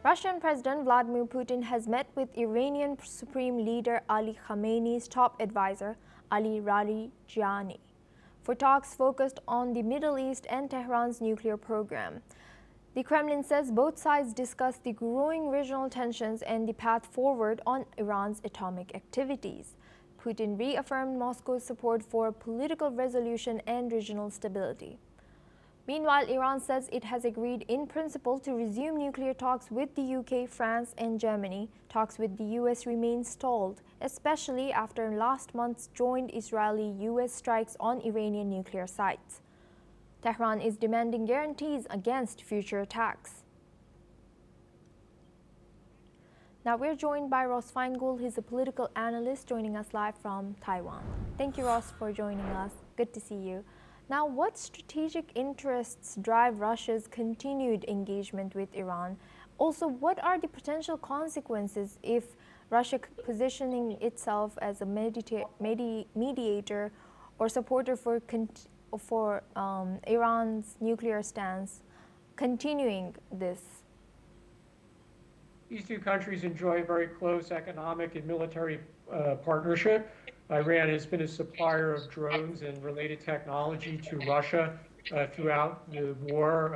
Russian President Vladimir Putin has met with Iranian Supreme Leader Ali Khamenei's top advisor, Ali Larijani, for talks focused on the Middle East and Tehran's nuclear program. The Kremlin says both sides discussed the growing regional tensions and the path forward on Iran's atomic activities. Putin reaffirmed Moscow's support for political resolution and regional stability. Meanwhile, Iran says it has agreed in principle to resume nuclear talks with the UK, France, and Germany. Talks with the US remain stalled, especially after last month's joint Israeli-US strikes on Iranian nuclear sites. Tehran is demanding guarantees against future attacks. Now we're joined by Ross Feingold. He's a political analyst joining us live from Taiwan. Thank you, Ross, for joining us. Good to see you. Now, what strategic interests drive Russia's continued engagement with Iran? Also, what are the potential consequences if Russia positioning itself as a mediator or supporter for Iran's nuclear stance, continuing this? These two countries enjoy a very close economic and military partnership. Iran has been a supplier of drones and related technology to Russia throughout the war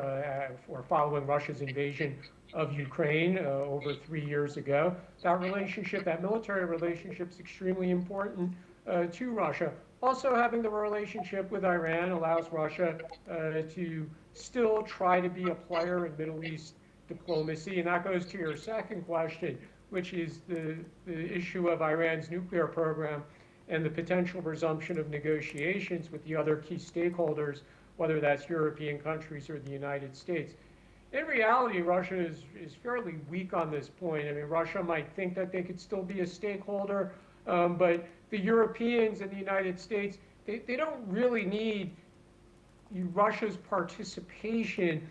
or following Russia's invasion of Ukraine over 3 years ago. That relationship, that military relationship, is extremely important to Russia. Also, having the relationship with Iran allows Russia to still try to be a player in Middle East diplomacy. And that goes to your second question, which is the issue of Iran's nuclear program and the potential resumption of negotiations with the other key stakeholders, whether that's European countries or the United States. In reality, Russia is fairly weak on this point. I mean, Russia might think that they could still be a stakeholder, but the Europeans and the United States, they don't really need Russia's participation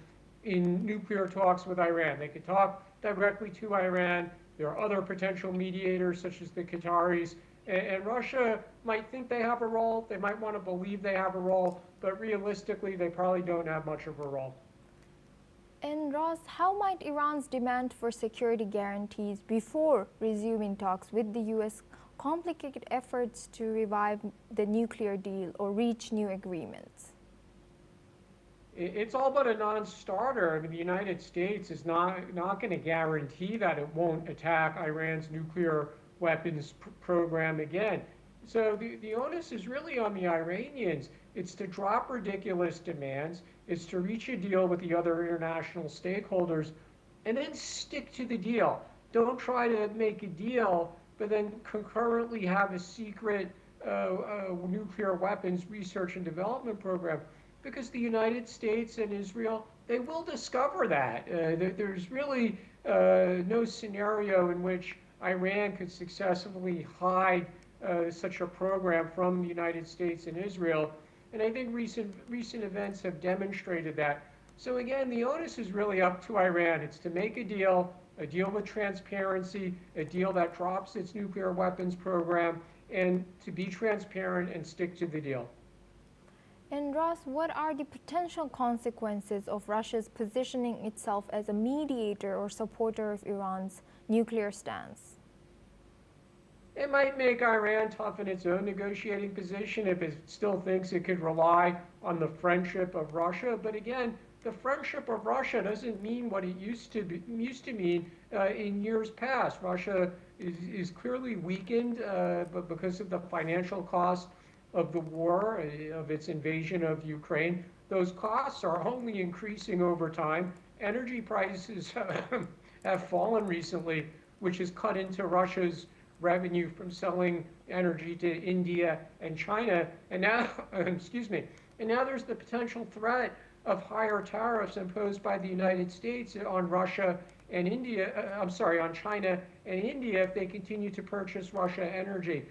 in nuclear talks with Iran. They could talk directly to Iran. There are other potential mediators, such as the Qataris. And Russia might think they have a role, they might want to believe they have a role, but realistically, they probably don't have much of a role. And Ross, how might Iran's demand for security guarantees before resuming talks with the US complicate efforts to revive the nuclear deal or reach new agreements? It's all but a non-starter. I mean, the United States is not going to guarantee that it won't attack Iran's nuclear weapons program again. So the onus is really on the Iranians. It's to drop ridiculous demands. It's to reach a deal with the other international stakeholders and then stick to the deal. Don't try to make a deal, but then concurrently have a secret nuclear weapons research and development program, because the United States and Israel, they will discover that. There's really no scenario in which Iran could successfully hide such a program from the United States and Israel. And I think recent events have demonstrated that. So again, the onus is really up to Iran. It's to make a deal with transparency, a deal that drops its nuclear weapons program, and to be transparent and stick to the deal. And Ross, what are the potential consequences of Russia's positioning itself as a mediator or supporter of Iran's nuclear stance? It might make Iran toughen its own negotiating position if it still thinks it could rely on the friendship of Russia. But again, the friendship of Russia doesn't mean what it used to mean in years past. Russia is clearly weakened but because of the financial cost of the war, of its invasion of Ukraine. Those costs are only increasing over time. Energy prices have fallen recently, which has cut into Russia's revenue from selling energy to India and China. And now, and now there's the potential threat of higher tariffs imposed by the United States on Russia and India, on China and India if they continue to purchase Russia energy.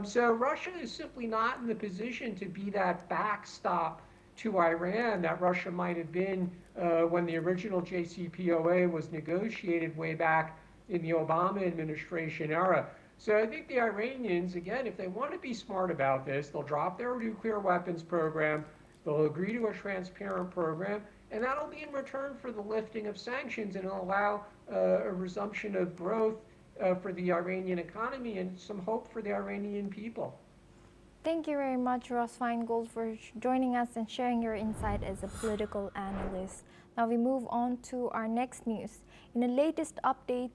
So Russia is simply not in the position to be that backstop to Iran that Russia might have been when the original JCPOA was negotiated way back in the Obama administration era. So I think the Iranians, again, if they want to be smart about this, they'll drop their nuclear weapons program, They'll agree to a transparent program, and that'll be in return for the lifting of sanctions, and it'll allow a resumption of growth for the Iranian economy and some hope for the Iranian people. Thank you very much, Ross Feingold, for joining us and sharing your insight as a political analyst. Now we move on to our next news. In the latest update